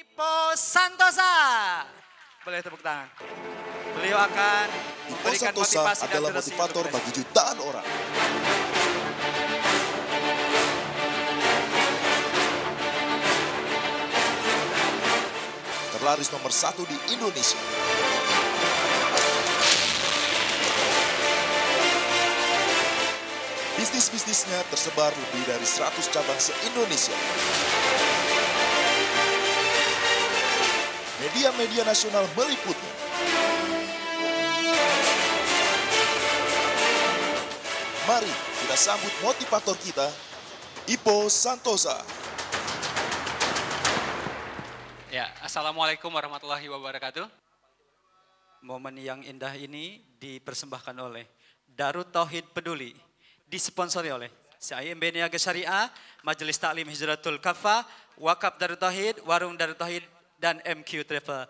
Ipo Santosa. Boleh tepuk tangan. Beliau akan Ipo memberikan Santosa motivasi dan adalah durasi motivator untuk bagi jutaan orang. Terlaris nomor 1 di Indonesia. Bisnis-bisnisnya tersebar lebih dari 100 cabang se-Indonesia. Media-media nasional meliputnya. Mari kita sambut motivator kita, Ipo Santosa. Ya, Assalamualaikum warahmatullahi wabarakatuh. momen yang indah ini dipersembahkan oleh Darut Tauhid Peduli, disponsori oleh CIMB Niaga Syariah, Majelis Taklim Hijratul Kafah, Wakaf Darut Tauhid, Warung Darut Tauhid, dan MQ Travel.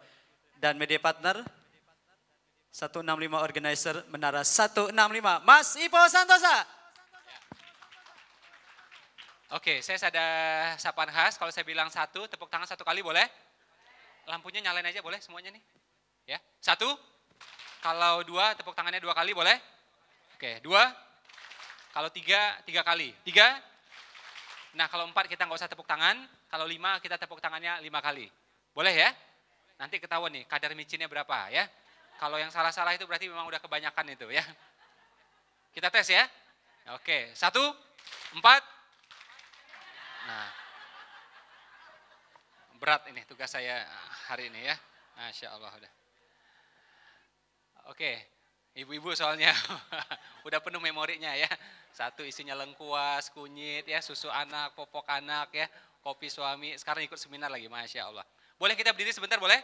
Dan media partner 165 Organizer Menara 165, Mas Ipo Santosa. Oke, saya ada sapaan khas. Kalau saya bilang satu, tepuk tangan satu kali boleh? Lampunya nyalain aja boleh semuanya nih. Ya, satu. Kalau dua, tepuk tangannya dua kali boleh? Oke, dua. Kalau tiga, tiga kali. Tiga. Nah, kalau empat kita nggak usah tepuk tangan. Kalau lima, kita tepuk tangannya 5 kali. Boleh ya? Nanti ketahuan nih kadar micinnya berapa ya. Kalau yang salah-salah itu berarti memang udah kebanyakan itu ya. Kita tes ya. Oke, 1, 4. Nah, berat ini tugas saya hari ini ya. Masya Allah udah. Oke, ibu-ibu soalnya udah penuh memorinya ya. Satu isinya lengkuas, kunyit ya, susu anak, popok anak ya, kopi suami. Sekarang ikut seminar lagi, Masya Allah. Boleh kita berdiri sebentar boleh?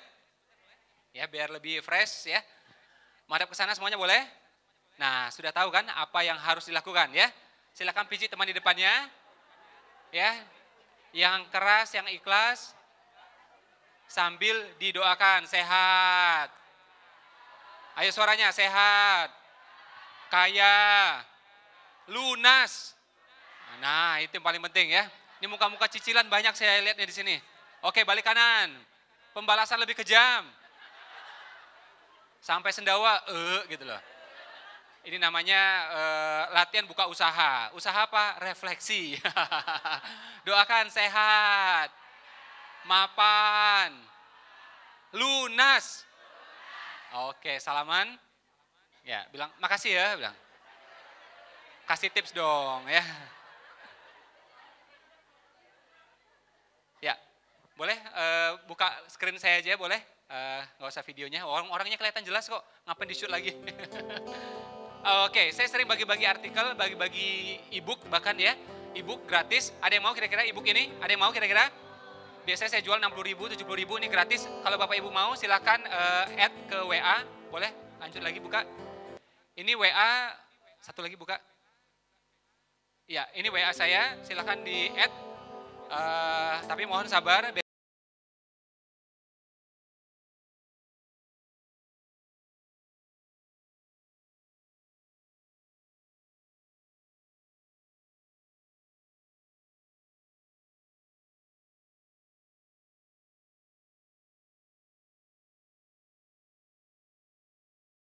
Ya biar lebih fresh ya. Madep ke sana semuanya boleh? Nah sudah tahu kan apa yang harus dilakukan ya. Silakan pijit teman di depannya. Ya, yang keras, yang ikhlas, sambil didoakan sehat. Ayo suaranya sehat, kaya, lunas. Nah itu yang paling penting ya. Ini muka-muka cicilan banyak saya lihatnya di sini. Oke balik kanan, pembalasan lebih kejam. Sampai sendawa, gitu loh. Ini namanya latihan buka usaha. Usaha apa? Refleksi. Doakan sehat, mapan, lunas. Oke, salaman. Ya, bilang makasih ya, bilang. Kasih tips dong ya. Ya, boleh buka screen saya aja boleh? Nggak usah videonya, orangnya kelihatan jelas kok. Ngapain di shoot lagi? Oke, saya sering bagi-bagi artikel, bagi-bagi e-book bahkan ya. E-book gratis. Ada yang mau kira-kira e-book ini? Ada yang mau kira-kira? Biasanya saya jual 60.000, 70.000 ini gratis. Kalau Bapak Ibu mau silahkan add ke WA. Boleh? Lanjut lagi buka. Ini WA, satu lagi buka. Ya, ini WA saya. Silahkan di add. Tapi mohon sabar.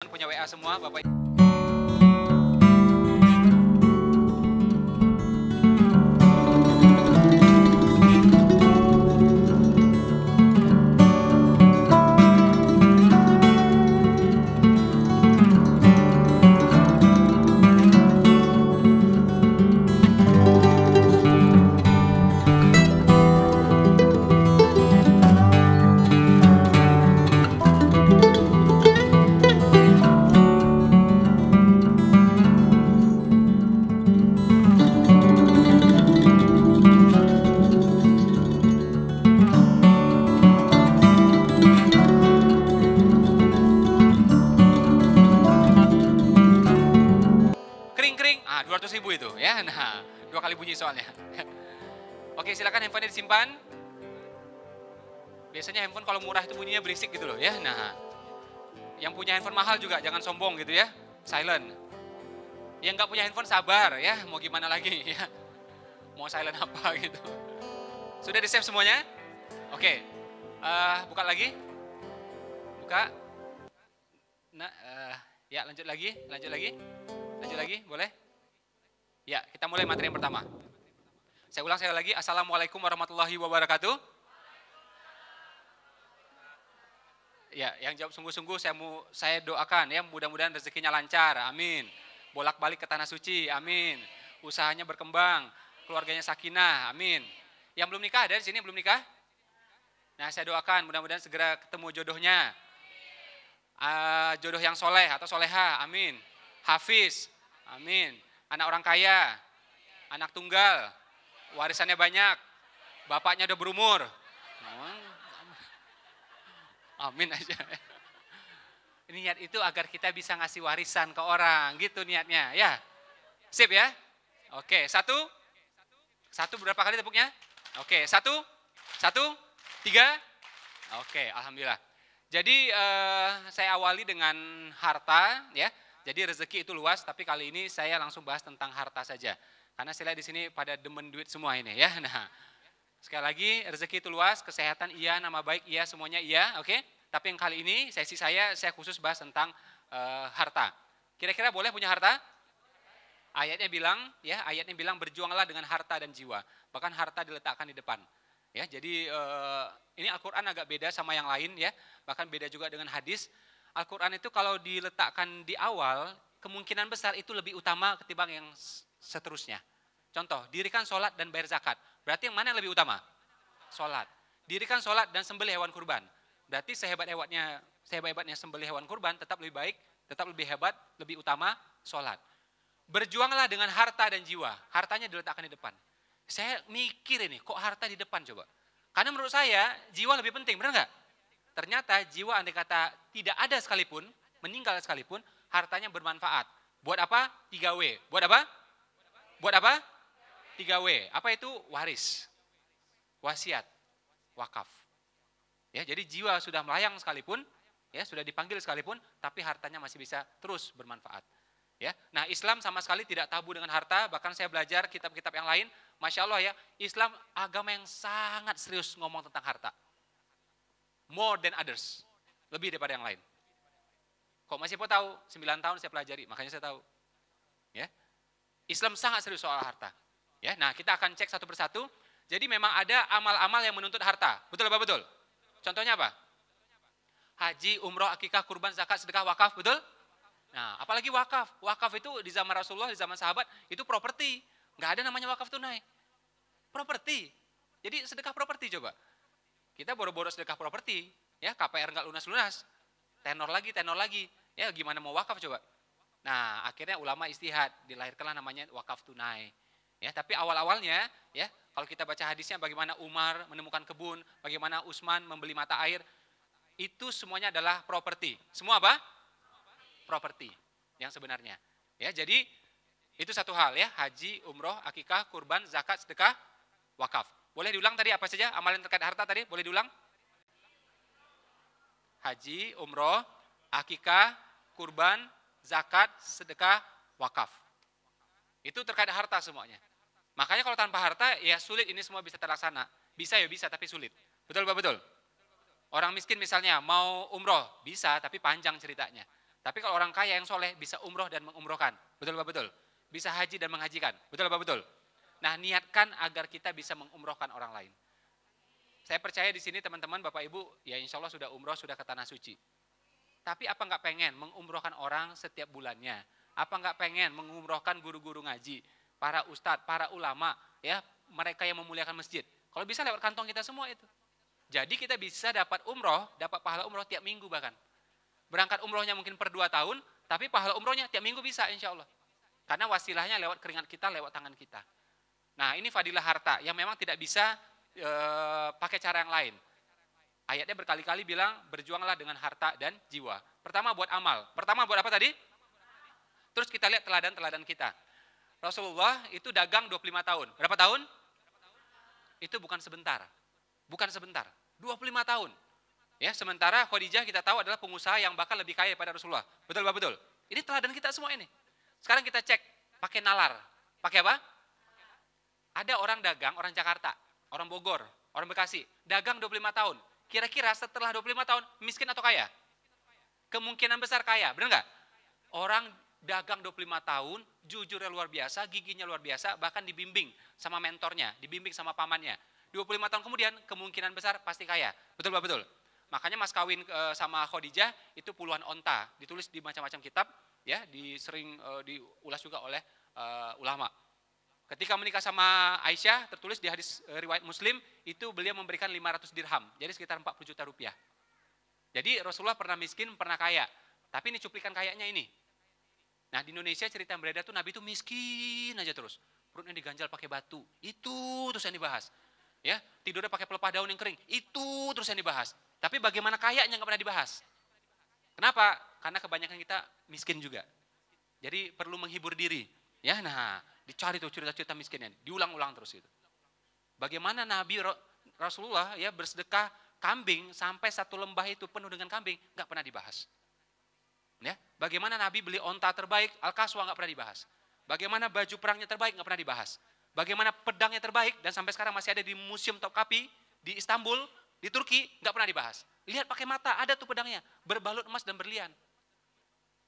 Punya WA semua Bapak Ibu. Kering-kering, 200.000 itu ya. Nah, 2 kali bunyi soalnya. Oke, silakan handphonenya disimpan. Biasanya handphone kalau murah itu bunyinya berisik gitu loh ya. Nah, yang punya handphone mahal juga jangan sombong gitu ya. Silent. Yang nggak punya handphone sabar ya, mau gimana lagi ya. Mau silent apa gitu. Sudah di-save semuanya? Oke. Buka lagi. Buka. Nah, ya lanjut lagi. Lanjut lagi, boleh? Ya, kita mulai materi yang pertama. Saya ulang sekali lagi. Assalamualaikum warahmatullahi wabarakatuh. Ya, yang jawab sungguh-sungguh saya doakan ya, mudah-mudahan rezekinya lancar. Amin. Bolak-balik ke tanah suci. Amin. Usahanya berkembang, keluarganya sakinah. Amin. Yang belum nikah ada di sini belum nikah? Nah, saya doakan mudah-mudahan segera ketemu jodohnya. Jodoh yang soleh atau soleha. Amin. Hafiz. Amin. Anak orang kaya. Anak tunggal. Warisannya banyak. Bapaknya udah berumur. Amin aja. Niat itu agar kita bisa ngasih warisan ke orang, gitu niatnya, ya. Sip ya? Oke, satu berapa kali tepuknya? Oke, satu, tiga. Oke, alhamdulillah. Jadi saya awali dengan harta, ya. Jadi rezeki itu luas, tapi kali ini saya langsung bahas tentang harta saja. Karena saya lihat di sini pada demen duit semua ini, ya. Nah, sekali lagi, rezeki itu luas, kesehatan iya, nama baik iya, semuanya iya, oke? Tapi yang kali ini sesi saya khusus bahas tentang harta. Kira-kira boleh punya harta? Ayatnya bilang berjuanglah dengan harta dan jiwa. Bahkan harta diletakkan di depan. Ya, jadi ini Al-Quran agak beda sama yang lain ya, bahkan beda juga dengan hadis. Al-Quran itu kalau diletakkan di awal, kemungkinan besar itu lebih utama ketimbang yang seterusnya. Contoh, dirikan sholat dan bayar zakat. Berarti yang mana yang lebih utama? Sholat. Dirikan sholat dan sembelih hewan kurban. Berarti sehebat-hebatnya sembelih hewan kurban tetap lebih baik, tetap lebih hebat, lebih utama sholat. Berjuanglah dengan harta dan jiwa. Hartanya diletakkan di depan. Saya mikir ini, kok harta di depan coba? Karena menurut saya jiwa lebih penting, benar nggak? Ternyata jiwa andai kata tidak ada sekalipun, meninggal sekalipun, hartanya bermanfaat. Buat apa? 3W. Buat apa? 3W. Apa itu? Waris, wasiat, wakaf. Ya, jadi jiwa sudah melayang sekalipun, ya sudah dipanggil sekalipun, tapi hartanya masih bisa terus bermanfaat. Ya, nah Islam sama sekali tidak tabu dengan harta. Bahkan saya belajar kitab-kitab yang lain, masya Allah ya, Islam agama yang sangat serius ngomong tentang harta. More than others, lebih daripada yang lain. Kok masih mau tahu? 9 tahun saya pelajari, makanya saya tahu. Ya, Islam sangat serius soal harta. Ya, nah kita akan cek satu persatu. Jadi memang ada amal-amal yang menuntut harta. Betul apa betul? Contohnya apa? Haji, umroh, akikah, kurban, zakat, sedekah, wakaf, betul? Nah, apalagi wakaf. Wakaf itu di zaman Rasulullah, di zaman sahabat, itu properti. Nggak ada namanya wakaf tunai. Properti. Jadi sedekah properti coba. Kita boro-boro sedekah properti. Ya, KPR nggak lunas-lunas. Tenor lagi. Ya, gimana mau wakaf coba? Nah, akhirnya ulama istihad, dilahirkanlah namanya wakaf tunai. Ya, tapi awal-awalnya, ya, kalau kita baca hadisnya bagaimana Umar menemukan kebun, bagaimana Utsman membeli mata air, itu semuanya adalah properti. Semua apa? Properti yang sebenarnya. Ya, jadi itu satu hal ya, haji, umroh, akikah, kurban, zakat, sedekah, wakaf. Boleh diulang tadi apa saja amalan terkait harta tadi? Boleh diulang? Haji, umroh, akikah, kurban, zakat, sedekah, wakaf. Itu terkait harta semuanya. Makanya kalau tanpa harta ya sulit ini semua bisa terlaksana. Bisa ya bisa tapi sulit. Betul Pak betul? Orang miskin misalnya mau umroh bisa tapi panjang ceritanya. Tapi kalau orang kaya yang soleh bisa umroh dan mengumrohkan. Betul Pak betul? Bisa haji dan menghajikan. Betul Pak betul? Nah niatkan agar kita bisa mengumrohkan orang lain. Saya percaya di sini teman-teman Bapak Ibu ya insya Allah sudah umroh sudah ke tanah suci. Tapi apa nggak pengen mengumrohkan orang setiap bulannya? Apa nggak pengen mengumrohkan guru-guru ngaji? Para ustadz, para ulama, ya mereka yang memuliakan masjid. Kalau bisa lewat kantong kita semua itu. Jadi kita bisa dapat umroh, dapat pahala umroh tiap minggu bahkan. Berangkat umrohnya mungkin per 2 tahun, tapi pahala umrohnya tiap minggu bisa insya Allah. Karena wasilahnya lewat keringat kita, lewat tangan kita. Nah ini fadilah harta yang memang tidak bisa pakai cara yang lain. Ayatnya berkali-kali bilang berjuanglah dengan harta dan jiwa. Pertama buat amal. Pertama buat apa tadi? Terus kita lihat teladan-teladan kita. Rasulullah itu dagang 25 tahun. Berapa tahun? Itu bukan sebentar. Bukan sebentar. 25 tahun. Ya, sementara Khadijah kita tahu adalah pengusaha yang bahkan lebih kaya daripada Rasulullah. Betul Pak betul? Ini teladan kita semua ini. Sekarang kita cek pakai nalar. Pakai apa? Ada orang dagang, orang Jakarta, orang Bogor, orang Bekasi, dagang 25 tahun. Kira-kira setelah 25 tahun miskin atau kaya? Kemungkinan besar kaya, benar nggak? Orang dagang 25 tahun, jujurnya luar biasa, giginya luar biasa, bahkan dibimbing sama mentornya, dibimbing sama pamannya. 25 tahun kemudian kemungkinan besar pasti kaya. Betul Pak, betul. Makanya mas kawin sama Khadijah itu puluhan onta, ditulis di macam-macam kitab, ya, sering diulas juga oleh ulama. Ketika menikah sama Aisyah, tertulis di hadis riwayat Muslim, itu beliau memberikan 500 dirham, jadi sekitar 40 juta rupiah. Jadi Rasulullah pernah miskin, pernah kaya. Tapi ini cuplikan kayaknya ini. Nah di Indonesia cerita yang beredar tuh Nabi itu miskin aja terus. Perutnya diganjal pakai batu, itu terus yang dibahas. Ya, tidurnya pakai pelepah daun yang kering, itu terus yang dibahas. Tapi bagaimana kayaknya nggak pernah dibahas. Kenapa? Karena kebanyakan kita miskin juga. Jadi perlu menghibur diri. Ya, nah dicari tuh cerita-cerita miskinnya, diulang-ulang terus itu. Bagaimana Nabi Rasulullah ya bersedekah kambing sampai satu lembah itu penuh dengan kambing, nggak pernah dibahas. Ya, bagaimana Nabi beli onta terbaik, Al-Qaswa nggak pernah dibahas. Bagaimana baju perangnya terbaik nggak pernah dibahas. Bagaimana pedangnya terbaik dan sampai sekarang masih ada di Museum Topkapi di Istanbul, di Turki, nggak pernah dibahas. Lihat pakai mata, ada tuh pedangnya, berbalut emas dan berlian.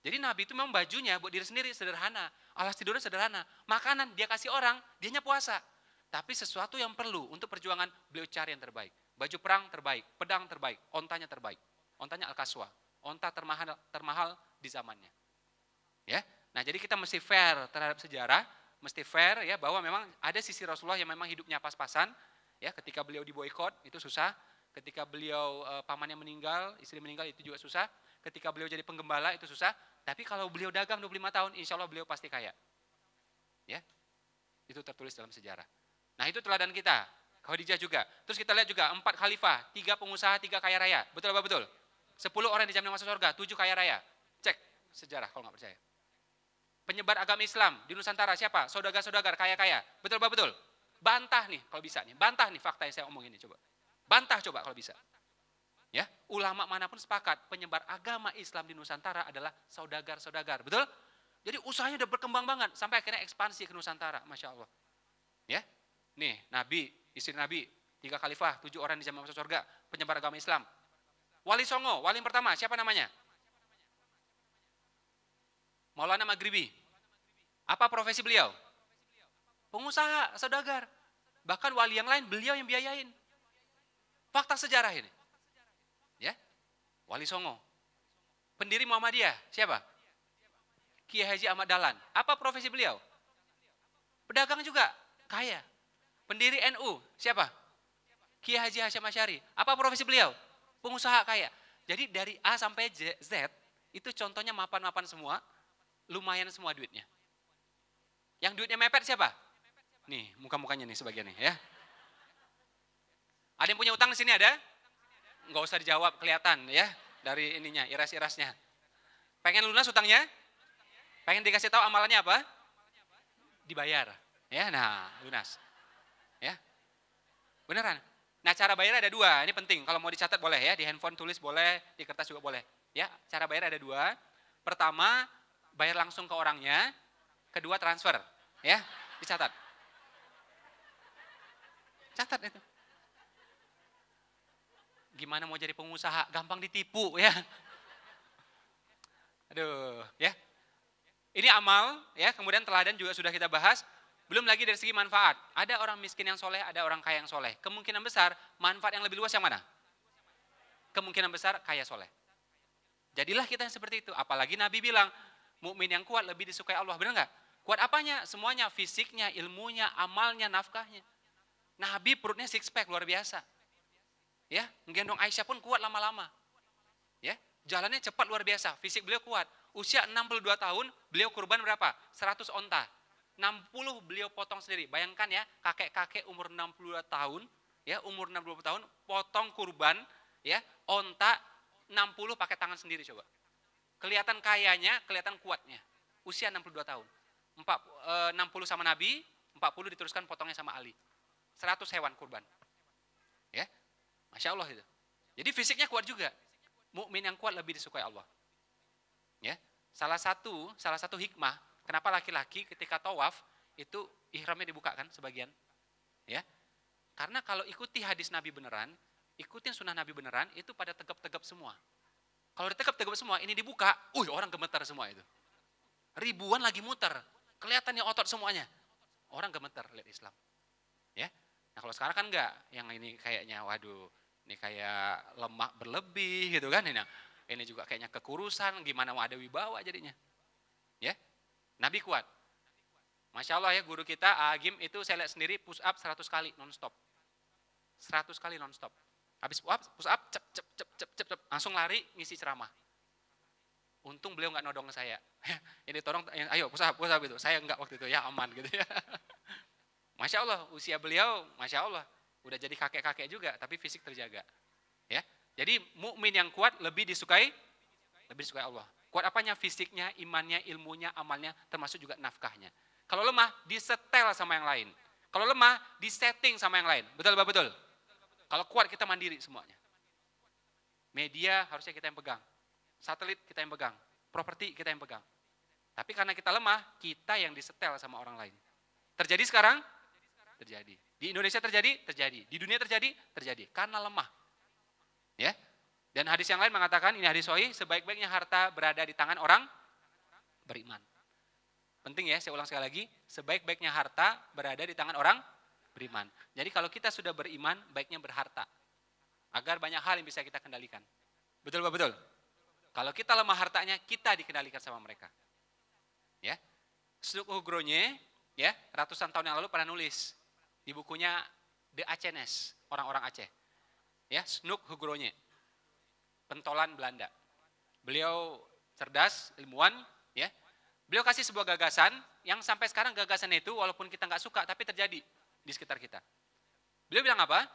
Jadi Nabi itu memang bajunya buat diri sendiri sederhana, alas tidurnya sederhana, makanan dia kasih orang, dianya puasa. Tapi sesuatu yang perlu untuk perjuangan beliau cari yang terbaik. Baju perang terbaik, pedang terbaik, ontanya terbaik. Ontanya Al-Qaswa, onta termahal di zamannya. Ya. Nah, jadi kita mesti fair terhadap sejarah, mesti fair ya bahwa memang ada sisi Rasulullah yang memang hidupnya pas-pasan. Ya, ketika beliau diboikot itu susah, ketika beliau pamannya meninggal, istri meninggal itu juga susah, ketika beliau jadi penggembala itu susah, tapi kalau beliau dagang 25 tahun, insya Allah beliau pasti kaya. Ya. Itu tertulis dalam sejarah. Nah, itu teladan kita. Khadijah juga. Terus kita lihat juga 4 khalifah, 3 pengusaha, 3 kaya raya. Betul apa betul? 10 orang dijamin masuk surga, 7 kaya raya. Cek sejarah kalau nggak percaya. Penyebar agama Islam di Nusantara siapa? Saudagar-saudagar, kaya-kaya. Betul apa betul? Bantah nih kalau bisa nih. Bantah nih fakta yang saya omongin ini coba. Bantah coba kalau bisa. Ya, ulama manapun sepakat penyebar agama Islam di Nusantara adalah saudagar-saudagar. Betul? Jadi usahanya udah berkembang banget sampai akhirnya ekspansi ke Nusantara, Masya Allah. Ya, nih Nabi, istri Nabi, 3 khalifah, 7 orang dijamin masuk surga, penyebar agama Islam. Wali Songo, wali yang pertama, siapa namanya? Maulana Maghribi. Apa profesi beliau? Pengusaha, saudagar. Bahkan wali yang lain beliau yang biayain. Fakta sejarah ini. Ya, Wali Songo. Pendiri Muhammadiyah, siapa? Kiai Haji Ahmad Dahlan. Apa profesi beliau? Pedagang juga, kaya. Pendiri NU, siapa? Kiai Haji Hasyim Asy'ari. Apa profesi beliau? Pengusaha kaya. Jadi dari A sampai Z, itu contohnya mapan-mapan semua, lumayan semua duitnya. Yang duitnya mepet siapa? Nih, muka-mukanya nih sebagian nih ya. Ada yang punya utang di sini ada? Nggak usah dijawab, kelihatan ya dari ininya, iras-irasnya. Pengen lunas utangnya? Pengen dikasih tahu amalannya apa? Dibayar. Ya, nah, lunas. Ya. Beneran. Nah, cara bayar ada 2. Ini penting. Kalau mau dicatat boleh ya, di handphone tulis boleh, di kertas juga boleh. Ya, cara bayar ada 2. Pertama, bayar langsung ke orangnya. Kedua, transfer. Ya, dicatat. Catat itu. Gimana mau jadi pengusaha? Gampang ditipu ya. Aduh, ya. Ini amal, ya. Kemudian teladan juga sudah kita bahas. Belum lagi dari segi manfaat. Ada orang miskin yang soleh, ada orang kaya yang soleh. Kemungkinan besar manfaat yang lebih luas yang mana? Kemungkinan besar kaya soleh. Jadilah kita yang seperti itu. Apalagi Nabi bilang, mukmin yang kuat lebih disukai Allah. Benar nggak? Kuat apanya? Semuanya, fisiknya, ilmunya, amalnya, nafkahnya. Nabi perutnya six pack luar biasa. Ya, menggendong Aisyah pun kuat lama-lama. Ya, jalannya cepat luar biasa. Fisik beliau kuat. Usia 62 tahun, beliau kurban berapa? 100 onta. 60 beliau potong sendiri. Bayangkan ya, kakek-kakek umur 62 tahun, ya, umur 60 tahun potong kurban, ya, onta 60 pakai tangan sendiri coba. Kelihatan kayanya, kelihatan kuatnya. Usia 62 tahun. 60 sama Nabi, 40 diteruskan potongnya sama Ali. 100 hewan kurban. Ya. Masya Allah itu. Jadi fisiknya kuat juga. Mukmin yang kuat lebih disukai Allah. Ya. Salah satu hikmah kenapa laki-laki ketika tawaf itu ihramnya dibuka kan sebagian? Ya. Karena kalau ikuti hadis Nabi beneran, ikutin sunnah Nabi beneran, itu pada tegap-tegap semua. Kalau ditegap-tegap semua, ini dibuka, orang gemetar semua itu. Ribuan lagi muter, kelihatannya otot semuanya. Orang gemetar lihat Islam. Ya. Nah kalau sekarang kan enggak, yang ini kayaknya waduh, ini kayak lemak berlebih gitu kan. Ini juga kayaknya kekurusan, gimana mau ada wibawa jadinya. Ya. Nabi kuat. Masya Allah ya, guru kita Agim itu saya lihat sendiri push up 100 kali non-stop. 100 kali non-stop. Habis push up, cep, langsung lari ngisi ceramah. Untung beliau nggak nodong ke saya. Ini tolong, ayo push up itu. Saya enggak waktu itu, ya aman gitu ya. Masya Allah, usia beliau, Masya Allah, udah jadi kakek-kakek juga, tapi fisik terjaga. Ya, jadi mukmin yang kuat lebih disukai Allah. Kuat apanya? Fisiknya, imannya, ilmunya, amalnya, termasuk juga nafkahnya. Kalau lemah, disetel sama yang lain. Kalau lemah, disetting sama yang lain. Betul, betul. Kalau kuat kita mandiri semuanya. Media harusnya kita yang pegang. Satelit kita yang pegang. Properti kita yang pegang. Tapi karena kita lemah, kita yang disetel sama orang lain. Terjadi sekarang? Terjadi. Di Indonesia terjadi? Terjadi. Di dunia terjadi? Terjadi. Karena lemah. Ya. Dan hadis yang lain mengatakan, ini hadis sahih, sebaik-baiknya harta berada di tangan orang beriman. Penting ya, saya ulang sekali lagi, sebaik-baiknya harta berada di tangan orang beriman. Jadi kalau kita sudah beriman, baiknya berharta. Agar banyak hal yang bisa kita kendalikan. Betul, betul. Kalau kita lemah hartanya, kita dikendalikan sama mereka. Ya. Snuk Hugronje, ya, ratusan tahun yang lalu pernah nulis di bukunya The Acenes, orang-orang Aceh. Ya, Snuk Hugronje. Pentolan Belanda. Beliau cerdas, ilmuwan, ya. Beliau kasih sebuah gagasan yang sampai sekarang gagasan itu walaupun kita nggak suka tapi terjadi di sekitar kita. Beliau bilang apa?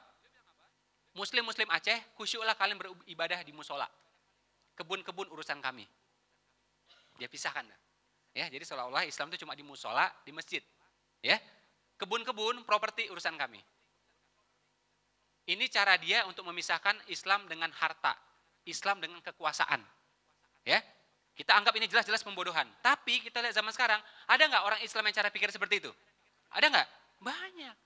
Muslim-muslim Aceh, khusyuklah kalian beribadah di musola. Kebun-kebun urusan kami. Dia pisahkan. Ya, jadi seolah-olah Islam itu cuma di musola, di masjid. Ya. Kebun-kebun, properti urusan kami. Ini cara dia untuk memisahkan Islam dengan harta, Islam dengan kekuasaan. Ya. Kita anggap ini jelas-jelas pembodohan. Tapi kita lihat zaman sekarang, ada nggak orang Islam yang cara pikir seperti itu? Ada nggak? Banyak.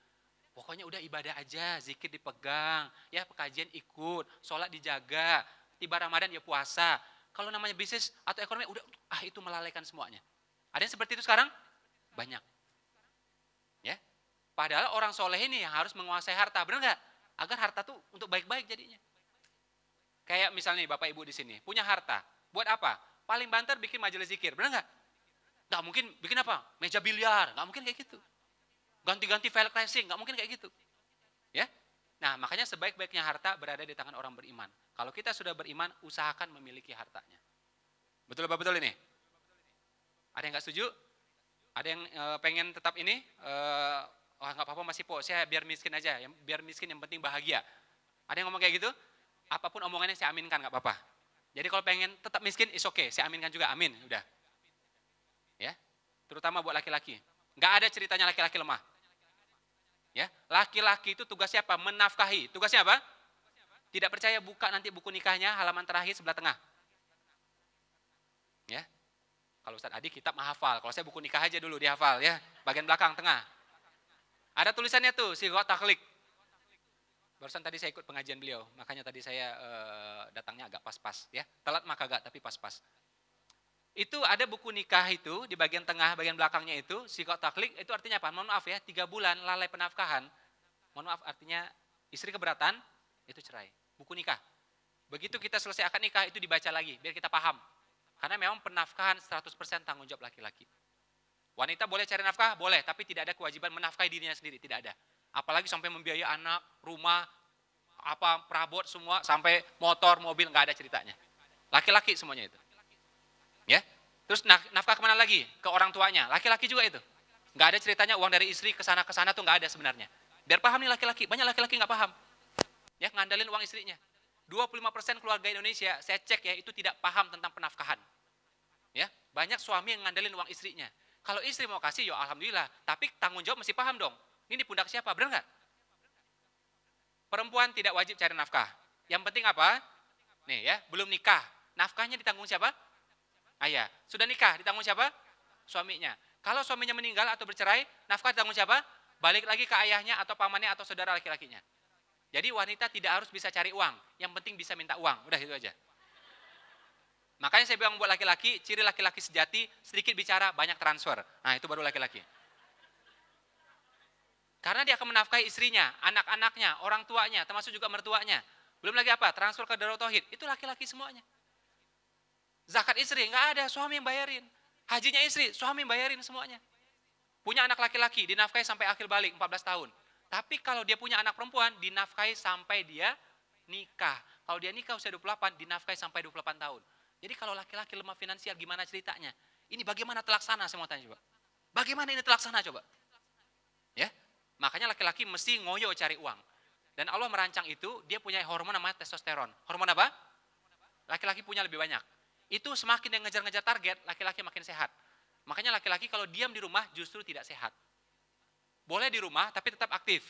Pokoknya udah ibadah aja, zikir dipegang, ya pengajian ikut, sholat dijaga, tiba Ramadan ya puasa. Kalau namanya bisnis atau ekonomi, udah itu melalaikan semuanya. Ada yang seperti itu sekarang? Banyak. Ya. Padahal orang soleh ini yang harus menguasai harta, benar nggak? Agar harta tuh untuk baik-baik jadinya. Kayak misalnya Bapak Ibu di sini, punya harta, buat apa? Paling banter bikin majelis zikir, benar nggak? Nggak mungkin bikin apa? Meja biliar, nggak mungkin kayak gitu. Ganti-ganti file crashing, nggak mungkin kayak gitu. Ya. Nah, makanya sebaik-baiknya harta berada di tangan orang beriman. Kalau kita sudah beriman, usahakan memiliki hartanya. Betul apa betul ini? Ada yang nggak setuju? Ada yang pengen tetap ini? Nggak apa-apa masih saya biar miskin aja, biar miskin yang penting bahagia. Ada yang ngomong kayak gitu? Apapun omongannya saya aminkan, nggak apa-apa. Jadi kalau pengen tetap miskin, is okay, saya aminkan juga, amin, udah. Ya, terutama buat laki-laki. Nggak ada ceritanya laki-laki lemah. Ya, laki-laki itu tugasnya apa? Menafkahi. Tugasnya apa? Tidak percaya, buka nanti buku nikahnya halaman terakhir sebelah tengah. Ya. Kalau Ustaz Adi kitab menghafal. Kalau saya buku nikah aja dulu dihafal ya. Bagian belakang tengah. Ada tulisannya tuh, sighat takhlik. Barusan tadi saya ikut pengajian beliau, makanya tadi saya datangnya agak pas-pas ya. Telat maka agak, tapi pas-pas. Itu ada buku nikah itu di bagian tengah, bagian belakangnya itu, sighat takhlik, itu artinya apa? Mohon maaf ya, 3 bulan lalai penafkahan. Mohon maaf, artinya istri keberatan, itu cerai. Buku nikah. Begitu kita selesai akad nikah, itu dibaca lagi, biar kita paham. Karena memang penafkahan 100% tanggung jawab laki-laki. Wanita boleh cari nafkah? Boleh, tapi tidak ada kewajiban menafkahi dirinya sendiri, tidak ada. Apalagi sampai membiayai anak, rumah, perabot semua, sampai motor, mobil, nggak ada ceritanya. Laki-laki semuanya itu. Ya, terus nafkah kemana lagi? Ke orang tuanya, laki-laki juga itu. Nggak ada ceritanya uang dari istri ke sana tuh nggak ada sebenarnya. Biar paham nih laki-laki, banyak laki-laki nggak paham. Ya, ngandalin uang istrinya. 25% keluarga Indonesia, saya cek ya, itu tidak paham tentang penafkahan. Ya, banyak suami yang ngandalin uang istrinya. Kalau istri mau kasih, ya alhamdulillah. Tapi tanggung jawab mesti paham dong. Ini di pundak siapa, benar nggak? Perempuan tidak wajib cari nafkah. Yang penting apa? Nih ya, belum nikah. Nafkahnya ditanggung siapa? Ayah. Sudah nikah, ditanggung siapa? Suaminya. Kalau suaminya meninggal atau bercerai, nafkah ditanggung siapa? Balik lagi ke ayahnya atau pamannya atau saudara laki-lakinya. Jadi wanita tidak harus bisa cari uang, yang penting bisa minta uang, udah itu aja. Makanya saya bilang buat laki-laki, ciri laki-laki sejati, sedikit bicara, banyak transfer. Nah itu baru laki-laki. Karena dia akan menafkahi istrinya, anak-anaknya, orang tuanya, termasuk juga mertuanya. Belum lagi apa? Transfer ke Darut Tauhid. Itu laki-laki semuanya. Zakat istri, nggak ada, suami yang bayarin. Hajinya istri, suami yang bayarin semuanya. Punya anak laki-laki, dinafkahi sampai akhir balik, 14 tahun. Tapi kalau dia punya anak perempuan, dinafkahi sampai dia nikah. Kalau dia nikah usia 28, dinafkahi sampai 28 tahun. Jadi kalau laki-laki lemah finansial, gimana ceritanya? Ini bagaimana terlaksana, saya mau tanya coba. Bagaimana ini terlaksana coba? Ya, makanya laki-laki mesti ngoyo cari uang. Dan Allah merancang itu, dia punya hormon namanya testosteron. Hormon apa? Laki-laki punya lebih banyak. Itu semakin yang ngejar-ngejar target, laki-laki makin sehat. Makanya laki-laki kalau diam di rumah justru tidak sehat. Boleh di rumah tapi tetap aktif.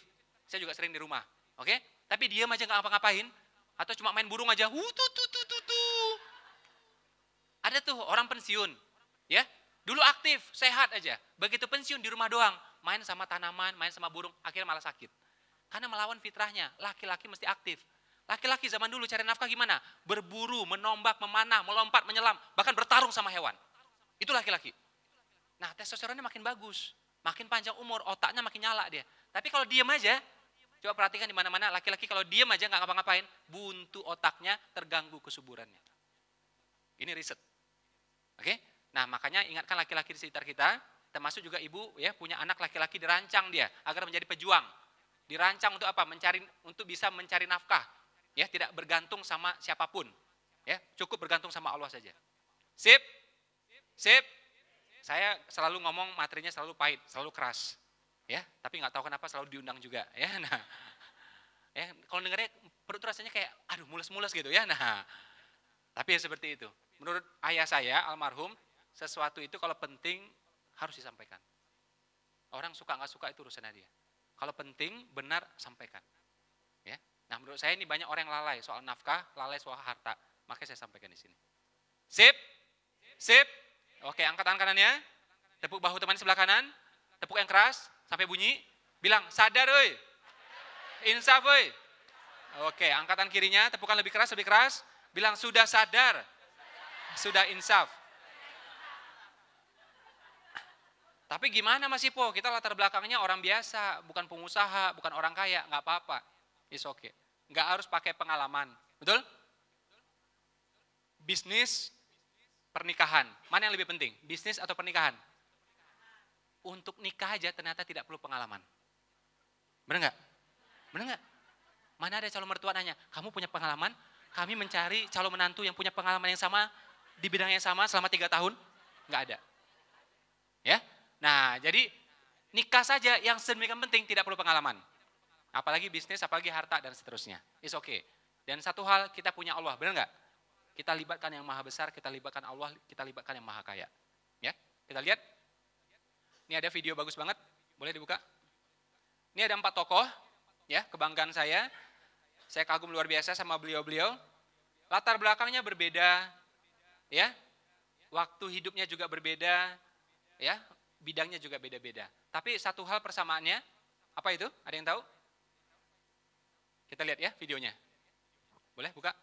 Saya juga sering di rumah, oke? Tapi diam aja nggak ngapa-ngapain, atau cuma main burung aja, ada tuh orang pensiun, ya, dulu aktif, sehat aja. Begitu pensiun di rumah doang, main sama tanaman, main sama burung, akhirnya malah sakit. Karena melawan fitrahnya, laki-laki mesti aktif. Laki-laki zaman dulu cari nafkah gimana? Berburu, menombak, memanah, melompat, menyelam, bahkan bertarung sama hewan. Itu laki-laki. Nah, testosteronnya makin bagus, makin panjang umur, otaknya makin nyala dia. Tapi kalau diam aja, coba perhatikan di mana-mana, laki-laki kalau diam aja nggak ngapa-ngapain, buntu otaknya, terganggu kesuburannya. Ini riset. Oke? Nah, makanya ingatkan laki-laki di sekitar kita, termasuk juga ibu ya, punya anak laki-laki dirancang dia agar menjadi pejuang. Dirancang untuk apa? Untuk bisa mencari nafkah. Ya, tidak bergantung sama siapapun. Ya, cukup bergantung sama Allah saja. Sip? Sip? Saya selalu ngomong materinya selalu pahit, selalu keras. Ya, tapi nggak tahu kenapa selalu diundang juga, ya. Nah, ya, kalau dengarnya perut rasanya kayak aduh mules-mules gitu ya. Nah, tapi ya seperti itu. Menurut ayah saya almarhum, sesuatu itu kalau penting harus disampaikan. Orang suka nggak suka itu urusannya dia. Kalau penting benar sampaikan. Ya. Nah, menurut saya ini banyak orang yang lalai soal nafkah, lalai soal harta. Makanya saya sampaikan di sini. Sip? Sip? Oke, angkat tangan kanannya. Tepuk bahu teman sebelah kanan. Tepuk yang keras sampai bunyi. Bilang, sadar oi. Insaf oi. Oke, angkatan kirinya, tepukan lebih keras, lebih keras. Bilang, sudah sadar. Sudah insaf. Tapi gimana Mas Ipo? Kita latar belakangnya orang biasa, bukan pengusaha, bukan orang kaya, nggak apa-apa. It's okay. Nggak harus pakai pengalaman. Betul? Bisnis, pernikahan. Mana yang lebih penting? Bisnis atau pernikahan? Untuk nikah aja ternyata tidak perlu pengalaman. Benar nggak? Benar nggak? Mana ada calon mertua nanya, kamu punya pengalaman? Kami mencari calon menantu yang punya pengalaman yang sama, di bidang yang sama selama 3 tahun. Nggak ada. Ya? Nah, jadi nikah saja yang sedemikian penting tidak perlu pengalaman. Apalagi bisnis, apalagi harta dan seterusnya. It's okay. Dan satu hal, kita punya Allah, benar nggak? Kita libatkan yang maha besar, kita libatkan Allah, kita libatkan yang maha kaya. Ya, kita lihat. Ini ada video bagus banget, boleh dibuka? Ini ada 4 tokoh, ya, kebanggaan saya. Saya kagum luar biasa sama beliau-beliau. Latar belakangnya berbeda, ya. Waktu hidupnya juga berbeda, ya. Bidangnya juga beda-beda. Tapi satu hal persamaannya, apa itu? Ada yang tahu? Kita lihat ya videonya. Boleh buka?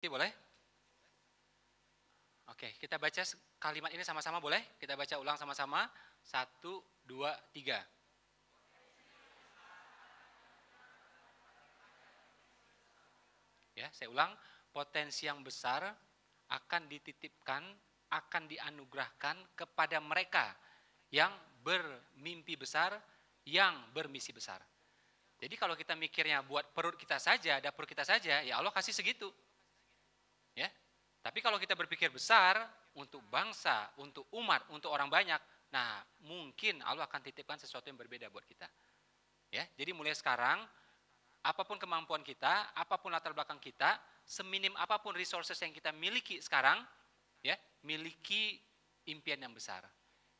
Boleh? Oke, kita baca kalimat ini sama-sama boleh? Kita baca ulang sama-sama. 1, 2, 3. Ya, saya ulang. Potensi yang besar akan dititipkan, akan dianugerahkan kepada mereka yang bermimpi besar, yang bermisi besar. Jadi kalau kita mikirnya buat perut kita saja, dapur kita saja, ya Allah kasih segitu. Ya. Tapi kalau kita berpikir besar untuk bangsa, untuk umat, untuk orang banyak, nah mungkin Allah akan titipkan sesuatu yang berbeda buat kita. Ya, jadi mulai sekarang apapun kemampuan kita, apapun latar belakang kita, seminim apapun resources yang kita miliki sekarang, ya, miliki impian yang besar,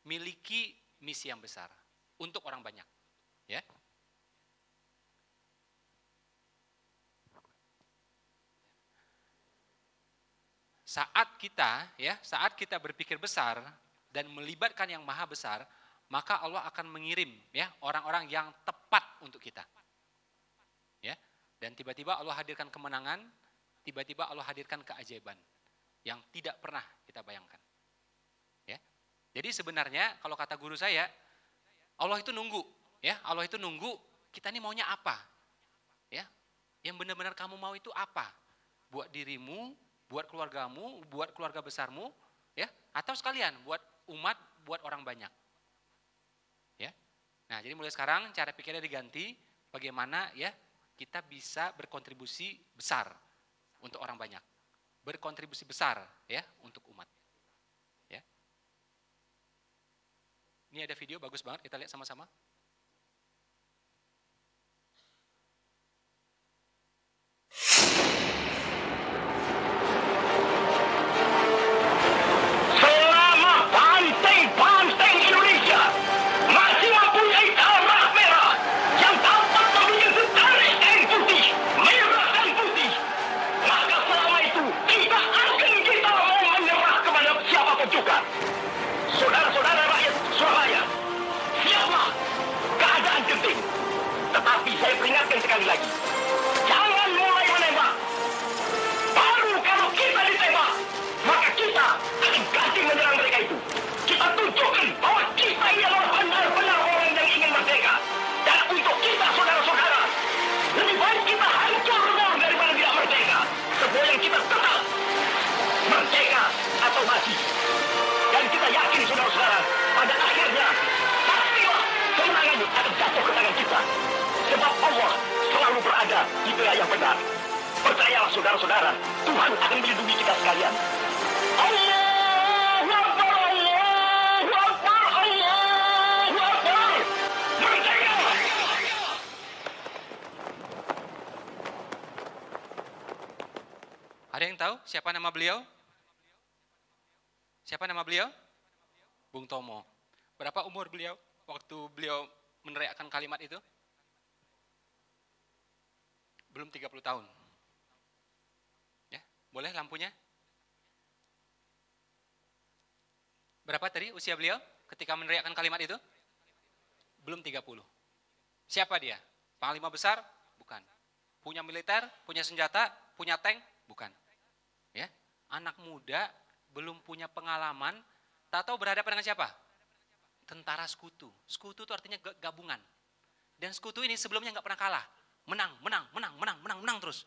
miliki misi yang besar untuk orang banyak, ya. Saat kita berpikir besar dan melibatkan yang maha besar, maka Allah akan mengirim ya orang-orang yang tepat untuk kita. Ya. Dan tiba-tiba Allah hadirkan kemenangan, tiba-tiba Allah hadirkan keajaiban yang tidak pernah kita bayangkan. Ya. Jadi sebenarnya kalau kata guru saya, Allah itu nunggu, ya. Allah itu nunggu kita ini maunya apa? Ya. Yang benar-benar kamu mau itu apa? Buat dirimu, buat keluargamu, buat keluarga besarmu, ya, atau sekalian buat umat, buat orang banyak. Ya. Nah, jadi mulai sekarang cara pikirnya diganti bagaimana ya kita bisa berkontribusi besar untuk orang banyak. Berkontribusi besar ya untuk umat. Ya. Ini ada video bagus banget, kita lihat sama-sama. Saudara-saudara rakyat Surabaya, siaplah keadaan genting. Tetapi saya peringatkan sekali lagi, jangan mulai menembak. Baru kalau kita ditembak, maka kita akan ganti menyerang mereka itu. Kita tunjukkan bahwa kita ini adalah benar-benar orang yang ingin merdeka. Dan untuk kita saudara-saudara, lebih baik kita hancur daripada tidak merdeka. Sebab yang kita tetap merdeka atau mati. Dan kita yakin saudara-saudara, pada akhirnya pastilah kemenangan akan jatuh ke tangan kita. Sebab Allah selalu berada di pihak yang benar. Percayalah saudara-saudara, Tuhan akan melindungi kita sekalian. Allahu Akbar, Allahu Akbar, Allahu Akbar. Merdeka! Ada yang tahu siapa nama beliau? Siapa nama beliau? Bung Tomo. Berapa umur beliau waktu beliau meneriakkan kalimat itu? Belum 30 tahun. Ya, boleh lampunya? Berapa tadi usia beliau ketika meneriakkan kalimat itu? Belum 30. Siapa dia? Panglima besar? Bukan. Punya militer, punya senjata, punya tank? Bukan. Ya, anak muda belum punya pengalaman, tak tahu berhadapan dengan siapa? Tentara sekutu. Sekutu itu artinya gabungan. Dan sekutu ini sebelumnya nggak pernah kalah. Menang terus.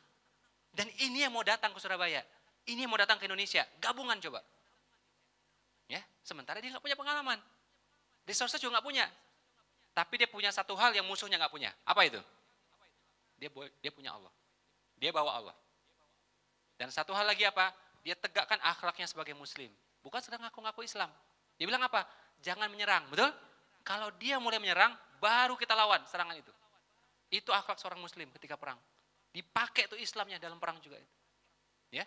Dan ini yang mau datang ke Surabaya. Ini yang mau datang ke Indonesia. Gabungan coba. Ya, sementara dia nggak punya pengalaman. Resources juga nggak punya. Tapi dia punya satu hal yang musuhnya nggak punya. Apa itu? Dia punya Allah. Dia bawa Allah. Dan satu hal lagi apa? Dia tegakkan akhlaknya sebagai muslim. Bukan sedang ngaku-ngaku Islam. Dia bilang apa? Jangan menyerang, betul? Kalau dia mulai menyerang, baru kita lawan serangan itu. Itu akhlak seorang muslim ketika perang. Dipakai itu Islamnya dalam perang juga itu. Ya.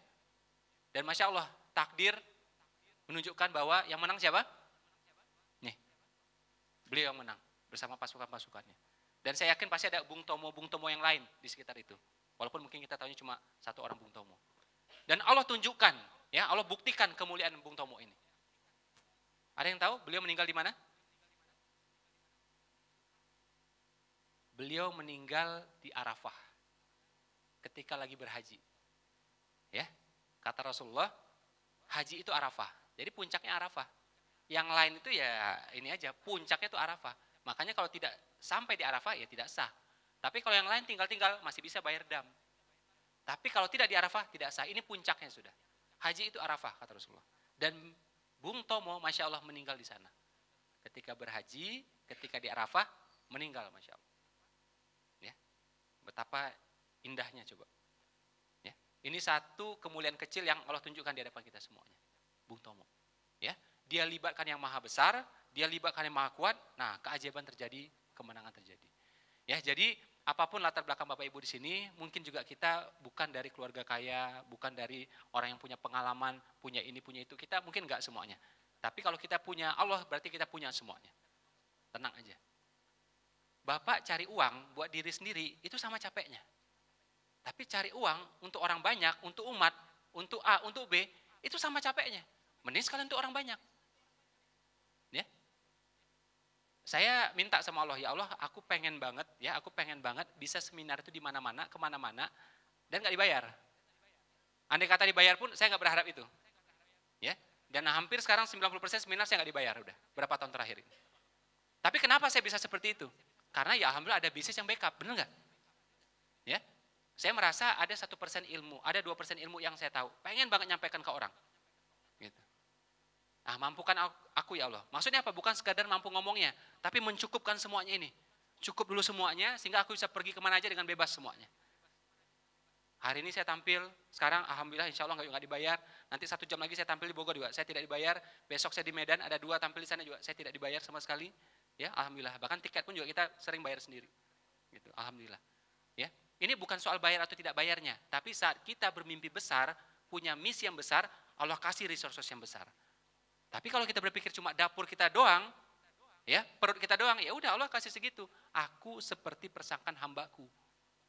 Dan Masya Allah, takdir menunjukkan bahwa yang menang siapa? Nih, beliau yang menang bersama pasukan-pasukannya. Dan saya yakin pasti ada Bung Tomo yang lain di sekitar itu. Walaupun mungkin kita tahunya cuma satu orang Bung Tomo. Dan Allah tunjukkan, ya Allah buktikan kemuliaan Bung Tomo ini. Ada yang tahu beliau meninggal di mana? Beliau meninggal di Arafah ketika lagi berhaji. Ya, Kata Rasulullah, haji itu Arafah. Jadi puncaknya Arafah. Yang lain itu ya ini aja, puncaknya itu Arafah. Makanya kalau tidak sampai di Arafah ya tidak sah. Tapi kalau yang lain tinggal-tinggal masih bisa bayar dam. Tapi kalau tidak di Arafah tidak sah. Ini puncaknya sudah. Haji itu Arafah kata Rasulullah. Dan Bung Tomo Masya Allah meninggal di sana. Ketika berhaji, ketika di Arafah meninggal Masya Allah. Ya, betapa indahnya coba. Ya, ini satu kemuliaan kecil yang Allah tunjukkan di hadapan kita semuanya. Bung Tomo. Ya, dia libatkan yang maha besar, dia libatkan yang maha kuat. Nah, keajaiban terjadi, kemenangan terjadi. Ya, jadi apapun latar belakang Bapak Ibu di sini, mungkin juga kita bukan dari keluarga kaya, bukan dari orang yang punya pengalaman, punya ini, punya itu. Kita mungkin enggak semuanya. Tapi kalau kita punya Allah, berarti kita punya semuanya. Tenang aja. Bapak cari uang buat diri sendiri, itu sama capeknya. Tapi cari uang untuk orang banyak, untuk umat, untuk A, untuk B, itu sama capeknya. Mending sekalian untuk orang banyak. Ya. Saya minta sama Allah, ya Allah, aku pengen banget bisa seminar itu di mana-mana, kemana-mana, dan nggak dibayar. Andai kata dibayar pun, saya nggak berharap itu. Ya, dan hampir sekarang 90% seminar saya nggak dibayar udah, berapa tahun terakhir ini. Tapi kenapa saya bisa seperti itu? Karena ya alhamdulillah ada bisnis yang backup, bener nggak? Ya, saya merasa ada 1% ilmu, ada 2% ilmu yang saya tahu, pengen banget nyampaikan ke orang. Gitu. Nah, mampukan aku ya Allah. Maksudnya apa? Bukan sekadar mampu ngomongnya, tapi mencukupkan semuanya ini. Cukup dulu semuanya, sehingga aku bisa pergi kemana aja dengan bebas semuanya. Hari ini saya tampil, sekarang alhamdulillah insya Allah nggak dibayar. Nanti 1 jam lagi saya tampil di Bogor juga, saya tidak dibayar. Besok saya di Medan, ada 2 tampil di sana juga, saya tidak dibayar sama sekali. Ya, alhamdulillah. Bahkan tiket pun juga kita sering bayar sendiri. Gitu, alhamdulillah. Ya, ini bukan soal bayar atau tidak bayarnya, tapi saat kita bermimpi besar, punya misi yang besar, Allah kasih resources yang besar. Tapi kalau kita berpikir cuma dapur kita doang, ya perut kita doang, ya udah Allah kasih segitu. Aku seperti persangkaan hambaku.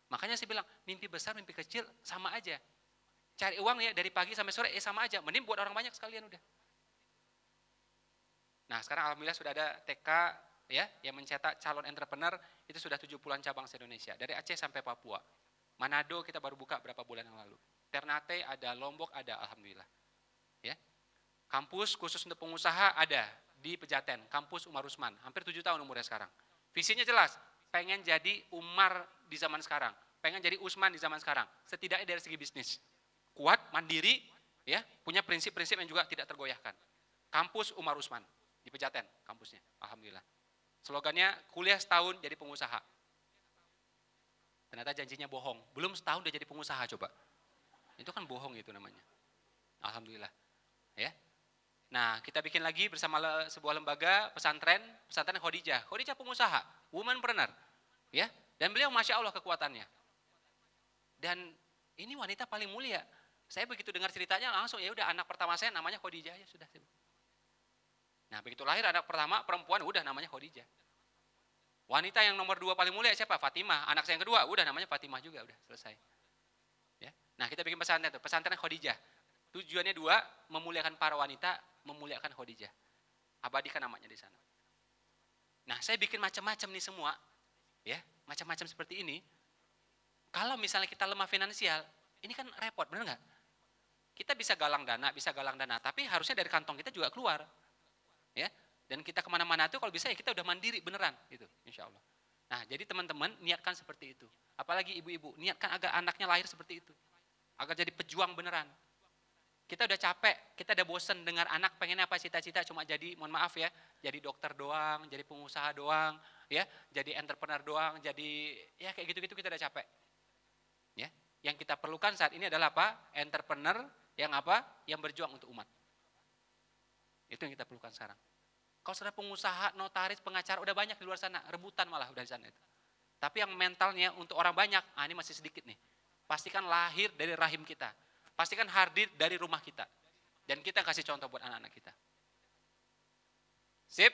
Makanya saya bilang mimpi besar, mimpi kecil sama aja. Cari uang ya dari pagi sampai sore sama aja. Mending buat orang banyak sekalian udah. Nah sekarang alhamdulillah sudah ada TK ya yang mencetak calon entrepreneur itu sudah 70-an cabang se-Indonesia. Dari Aceh sampai Papua. Manado kita baru buka berapa bulan yang lalu. Ternate ada, Lombok ada, alhamdulillah. Ya. Kampus khusus untuk pengusaha ada di Pejaten, kampus Umar Usman, hampir 7 tahun umurnya sekarang. Visinya jelas, pengen jadi Umar di zaman sekarang, pengen jadi Usman di zaman sekarang, setidaknya dari segi bisnis. Kuat, mandiri, ya, punya prinsip-prinsip yang juga tidak tergoyahkan. Kampus Umar Usman, di Pejaten, kampusnya, alhamdulillah. Slogannya, kuliah setahun jadi pengusaha. Ternyata janjinya bohong, belum setahun udah jadi pengusaha coba. Itu kan bohong itu namanya. Alhamdulillah. Ya. Nah, kita bikin lagi bersama sebuah lembaga pesantren Khadijah. Khadijah pengusaha, womanpreneur. Ya, dan beliau Masya Allah kekuatannya. Dan ini wanita paling mulia. Saya begitu dengar ceritanya langsung ya udah anak pertama saya namanya Khadijah ya sudah. Nah, begitu lahir anak pertama perempuan udah namanya Khadijah. Wanita yang nomor 2 paling mulia siapa? Fatimah. Anak saya yang kedua udah namanya Fatimah juga udah selesai. Ya. Nah, kita bikin pesantren itu, pesantren Khadijah. Tujuannya 2, memuliakan para wanita, memuliakan Khadijah. Abadikan namanya di sana. Nah, saya bikin macam-macam nih semua. Ya, macam-macam seperti ini. Kalau misalnya kita lemah finansial, ini kan repot, benar nggak? Kita bisa galang dana, tapi harusnya dari kantong kita juga keluar. Ya, dan kita kemana-mana tuh kalau bisa ya kita udah mandiri beneran, gitu, insya Allah. Nah, jadi teman-teman niatkan seperti itu. Apalagi ibu-ibu, niatkan agar anaknya lahir seperti itu. Agar jadi pejuang beneran. Kita udah capek, kita udah bosen dengar anak pengen apa cita-cita cuma jadi, mohon maaf ya, jadi dokter doang, jadi pengusaha doang, ya, jadi entrepreneur doang, jadi ya kayak gitu-gitu kita udah capek. Ya, yang kita perlukan saat ini adalah apa? Entrepreneur yang apa? Yang berjuang untuk umat. Itu yang kita perlukan sekarang. Kalau sudah pengusaha, notaris, pengacara udah banyak di luar sana, rebutan malah udah di sana itu. Tapi yang mentalnya untuk orang banyak, ini masih sedikit nih. Pastikan lahir dari rahim kita. Pastikan hadir dari rumah kita. Dan kita kasih contoh buat anak-anak kita. Sip?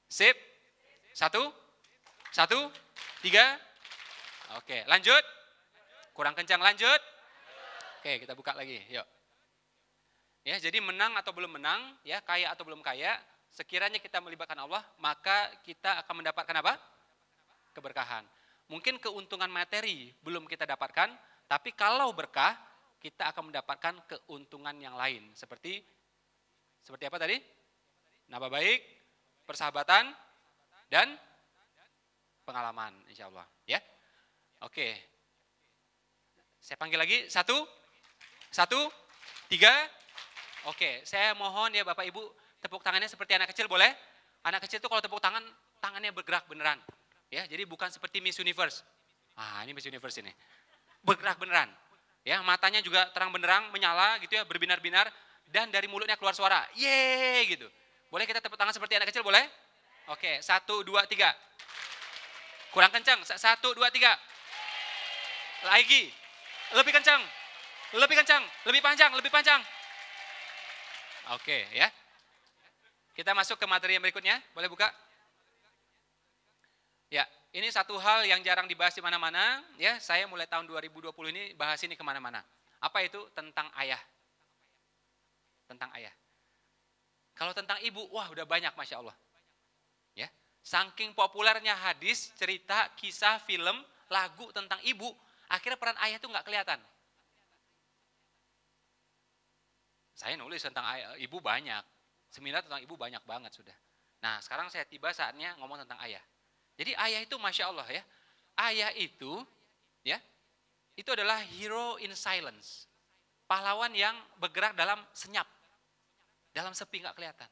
Sip? 1, 3. Oke, lanjut. Kurang kencang, lanjut. Oke, kita buka lagi, yuk. Ya, jadi menang atau belum menang, ya, kaya atau belum kaya, sekiranya kita melibatkan Allah, maka kita akan mendapatkan apa? Keberkahan. Mungkin keuntungan materi belum kita dapatkan, tapi kalau berkah, kita akan mendapatkan keuntungan yang lain. Seperti apa tadi? Nama baik, persahabatan, dan pengalaman, insya Allah. Ya, oke. Saya panggil lagi, 1, 3. Oke, saya mohon ya Bapak Ibu, tepuk tangannya seperti anak kecil boleh? Anak kecil itu kalau tepuk tangan, tangannya bergerak beneran. Ya, jadi bukan seperti Miss Universe. Ini Miss Universe ini. Bergerak beneran. Ya, matanya juga terang benderang, menyala gitu ya, berbinar-binar, dan dari mulutnya keluar suara. Yeay gitu. Boleh kita tepuk tangan seperti anak kecil boleh? Oke, 1, 2, 3. Kurang kencang, 1, 2, 3. Lagi. Lebih kencang. Lebih panjang. Oke ya. Kita masuk ke materi yang berikutnya. Boleh buka? Ya, ini satu hal yang jarang dibahas di mana-mana. Ya, saya mulai tahun 2020 ini bahas ini kemana-mana. Apa itu? Tentang ayah. Tentang ayah. Kalau tentang ibu, wah udah banyak Masya Allah. Ya, saking populernya hadis, cerita, kisah, film, lagu tentang ibu, akhirnya peran ayah itu nggak kelihatan. Saya nulis tentang ayah, ibu banyak. Seminar tentang ibu banyak banget sudah. Nah, sekarang saya tiba saatnya ngomong tentang ayah. Jadi ayah itu Masya Allah ya. Ayah itu ya, itu adalah hero in silence. Pahlawan yang bergerak dalam senyap. Dalam sepi nggak kelihatan.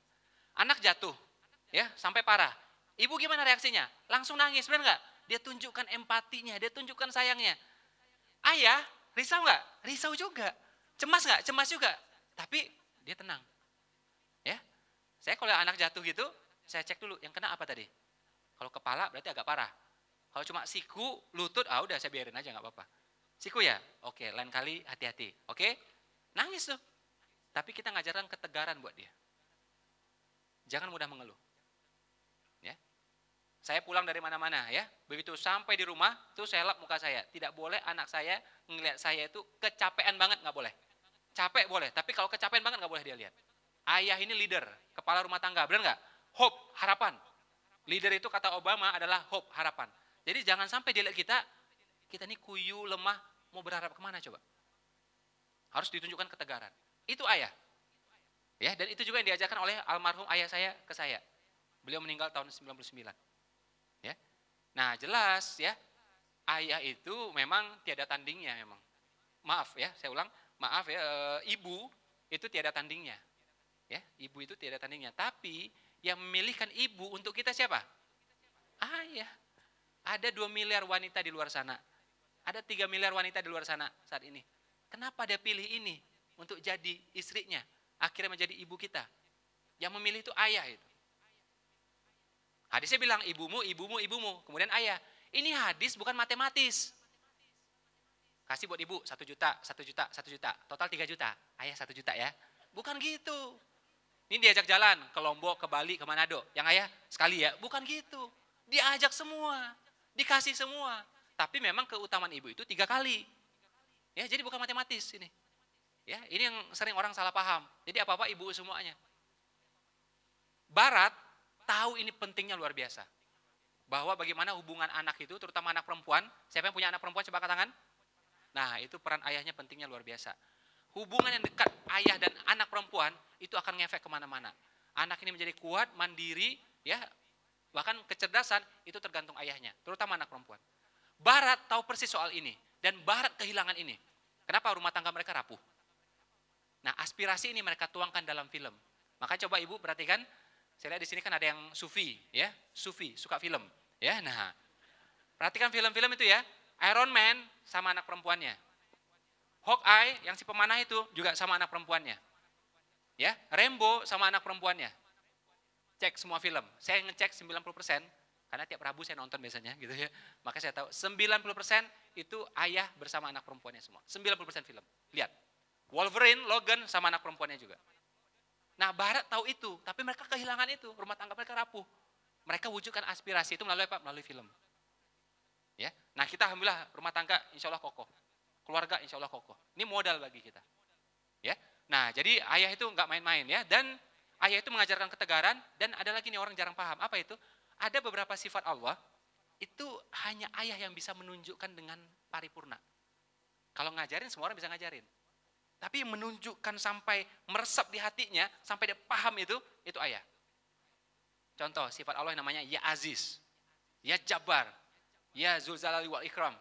Anak jatuh ya, sampai parah. Ibu gimana reaksinya? Langsung nangis, benar nggak? Dia tunjukkan empatinya, dia tunjukkan sayangnya. Ayah, risau nggak? Risau juga. Cemas nggak? Cemas juga. Tapi dia tenang. Ya, saya kalau anak jatuh gitu, saya cek dulu, yang kena apa tadi? Kalau kepala berarti agak parah. Kalau cuma siku, lutut, udah saya biarin aja nggak apa-apa. Siku ya? Oke, lain kali hati-hati. Oke? Nangis tuh. Tapi kita ngajarkan ketegaran buat dia. Jangan mudah mengeluh. Ya. Saya pulang dari mana-mana ya. Begitu sampai di rumah, tuh saya lap muka saya. Tidak boleh anak saya ngelihat saya itu kecapean banget, nggak boleh. Capek boleh, tapi kalau kecapean banget nggak boleh dia lihat. Ayah ini leader, kepala rumah tangga, benar nggak? Hope, harapan. Leader itu kata Obama adalah hope, harapan. Jadi jangan sampai dia lihat kita ini kuyu, lemah, mau berharap kemana coba? Harus ditunjukkan ketegaran. Itu ayah. Ya, dan itu juga yang diajarkan oleh almarhum ayah saya ke saya. Beliau meninggal tahun 99. Ya. Nah, jelas ya, ayah itu memang tiada tandingnya memang. Maaf ya, saya ulang, maaf ya, ibu itu tiada tandingnya. Ya, ibu itu tiada tandingnya. Tapi yang memilihkan ibu untuk kita siapa? Ayah. Ada 2 miliar wanita di luar sana. Ada 3 miliar wanita di luar sana saat ini. Kenapa dia pilih ini untuk jadi istrinya? Akhirnya menjadi ibu kita. Yang memilih itu ayah itu. Hadisnya bilang ibumu, ibumu, ibumu. Kemudian ayah. Ini hadis bukan matematis. Kasih buat ibu 1 juta, 1 juta, 1 juta. Total 3 juta. Ayah 1 juta ya. Bukan gitu. Ini diajak jalan ke Lombok, ke Bali, ke Manado. Yang ayah sekali ya. Bukan gitu. Diajak semua. Dikasih semua. Tapi memang keutamaan ibu itu 3 kali. Ya, jadi bukan matematis ini. Ya, ini yang sering orang salah paham. Jadi apa-apa ibu semuanya. Barat tahu ini pentingnya luar biasa. Bahwa bagaimana hubungan anak itu, terutama anak perempuan. Siapa yang punya anak perempuan coba angkat tangan? Nah, itu peran ayahnya pentingnya luar biasa. Hubungan yang dekat ayah dan anak perempuan itu akan ngefek kemana-mana. Anak ini menjadi kuat, mandiri, ya, bahkan kecerdasan itu tergantung ayahnya, terutama anak perempuan. Barat tahu persis soal ini dan Barat kehilangan ini. Kenapa rumah tangga mereka rapuh? Nah, aspirasi ini mereka tuangkan dalam film. Maka coba ibu perhatikan, saya lihat di sini kan ada yang sufi, ya, sufi suka film, ya. Nah, perhatikan film-film itu ya. Iron Man sama anak perempuannya. Hawkeye yang si pemanah itu juga sama anak perempuannya. Ya, Rambo sama anak perempuannya. Cek semua film. Saya ngecek 90%, karena tiap Rabu saya nonton biasanya gitu ya. Maka saya tahu 90% itu ayah bersama anak perempuannya semua. 90% film. Lihat. Wolverine, Logan sama anak perempuannya juga. Nah, Barat tahu itu, tapi mereka kehilangan itu. Rumah tangga mereka rapuh. Mereka wujudkan aspirasi itu melalui apa? Melalui film. Ya, nah kita alhamdulillah rumah tangga insya Allah kokoh, keluarga insya Allah kokoh. Ini modal bagi kita. Ya, nah jadi ayah itu nggak main-main ya, dan ayah itu mengajarkan ketegaran, dan ada lagi nih orang jarang paham apa itu? Ada beberapa sifat Allah itu hanya ayah yang bisa menunjukkan dengan paripurna. Kalau ngajarin semua orang bisa ngajarin, Tapi menunjukkan sampai meresap di hatinya, sampai dia paham itu ayah. Contoh, sifat Allah yang namanya Ya Aziz, Ya Jabbar, Ya Zulzalali wal Ikram,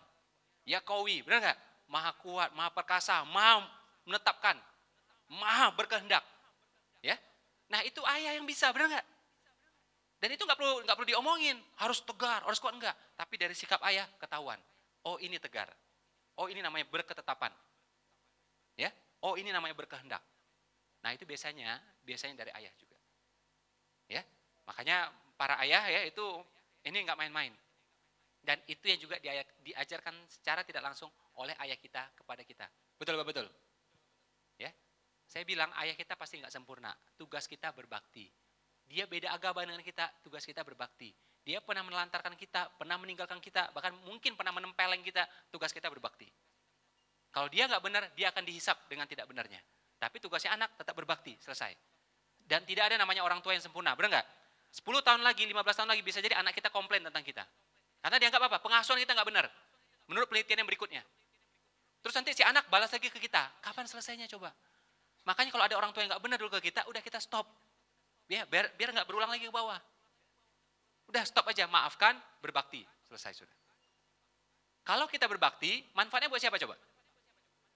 Ya Qawi, benar nggak? Maha kuat, maha perkasa, maha menetapkan, maha berkehendak. Ya, nah itu ayah yang bisa, benar nggak? Dan itu nggak perlu diomongin, harus tegar, harus kuat enggak. Tapi dari sikap ayah ketahuan, oh ini tegar, oh ini namanya berketetapan, ya, oh ini namanya berkehendak. Nah itu biasanya dari ayah juga, ya. Makanya para ayah ya itu ini nggak main-main. Dan itu yang juga diajarkan secara tidak langsung oleh ayah kita kepada kita. Betul betul. Ya, saya bilang ayah kita pasti nggak sempurna. Tugas kita berbakti. Dia beda agama dengan kita, tugas kita berbakti. Dia pernah menelantarkan kita, pernah meninggalkan kita, bahkan mungkin pernah menempeleng kita, tugas kita berbakti. Kalau dia nggak benar, dia akan dihisap dengan tidak benarnya. Tapi tugasnya anak tetap berbakti, selesai. Dan tidak ada namanya orang tua yang sempurna, benar nggak? 10 tahun lagi, 15 tahun lagi bisa jadi anak kita komplain tentang kita. Karena dia nggak apa-apa, pengasuhan kita nggak benar. Menurut penelitian yang berikutnya. Terus nanti si anak balas lagi ke kita, kapan selesainya coba? Makanya kalau ada orang tua yang nggak benar dulu ke kita, udah kita stop. Ya, biar nggak berulang lagi ke bawah. Udah stop aja, maafkan, berbakti, selesai sudah. Kalau kita berbakti, manfaatnya buat siapa coba?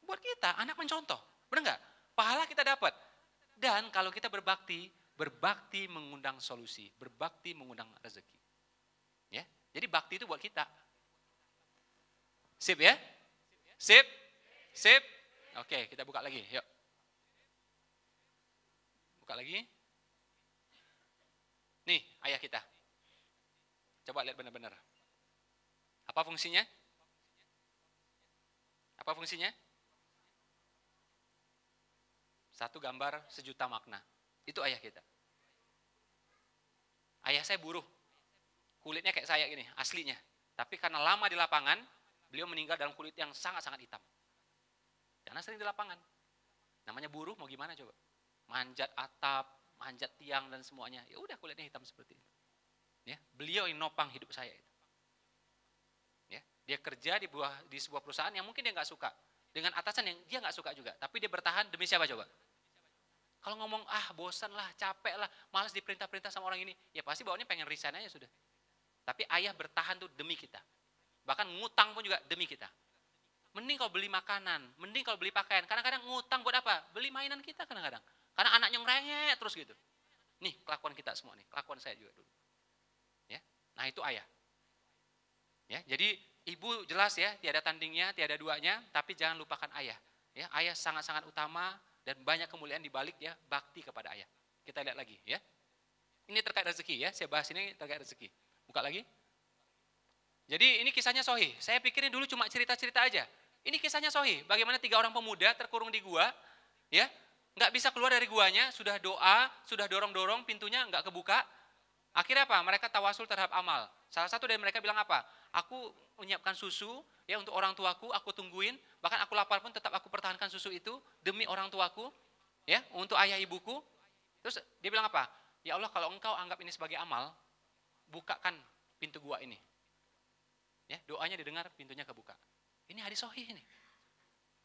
Buat kita, anak mencontoh, benar nggak? Pahala kita dapat. Dan kalau kita berbakti mengundang solusi, berbakti mengundang rezeki. Ya, jadi bakti itu buat kita. Sip ya? Sip? Sip? Oke, kita buka lagi, yuk. Buka lagi. Nih, ayah kita. Coba lihat benar-benar. Apa fungsinya? Apa fungsinya? Satu gambar, sejuta makna. Itu ayah kita. Ayah saya buruh. Kulitnya kayak saya gini, aslinya. Tapi karena lama di lapangan, beliau meninggal dalam kulit yang sangat-sangat hitam. Karena sering di lapangan. Namanya buruh, mau gimana coba? Manjat atap, manjat tiang dan semuanya. Ya udah kulitnya hitam seperti itu. Ya, beliau yang nopang hidup saya itu. Ya, dia kerja di sebuah perusahaan yang mungkin dia nggak suka, dengan atasan yang dia nggak suka juga, tapi dia bertahan demi siapa coba? Kalau ngomong bosan lah, capek lah, malas diperintah-perintah sama orang ini, ya pasti bawaannya pengen resign aja sudah. Tapi ayah bertahan tuh demi kita. Bahkan ngutang pun juga demi kita. Mending kalau beli makanan, mending kalau beli pakaian. Kadang-kadang ngutang buat apa? Beli mainan kita kadang-kadang. Karena anaknya ngerengek terus gitu. Nih kelakuan kita semua nih, kelakuan saya juga dulu. Ya, nah itu ayah. Ya, jadi ibu jelas ya, tiada tandingnya, tiada duanya, tapi jangan lupakan ayah. Ya, ayah sangat-sangat utama dan banyak kemuliaan di balik ya bakti kepada ayah. Kita lihat lagi ya. Ini terkait rezeki ya, saya bahas ini terkait rezeki. Buka lagi. Jadi ini kisahnya sahih. Saya pikirin dulu cuma cerita-cerita aja. Ini kisahnya sahih. Bagaimana 3 orang pemuda terkurung di gua, ya, nggak bisa keluar dari guanya, sudah doa, sudah dorong-dorong, pintunya nggak kebuka. Akhirnya apa? Mereka tawasul terhadap amal. Salah satu dari mereka bilang apa? Aku menyiapkan susu ya untuk orang tuaku, aku tungguin, bahkan aku lapar pun tetap aku pertahankan susu itu demi orang tuaku, ya, untuk ayah ibuku. Terus dia bilang apa? Ya Allah, kalau engkau anggap ini sebagai amal, bukakan pintu gua ini. Ya, doanya didengar, pintunya kebuka. Ini hadis sahih ini.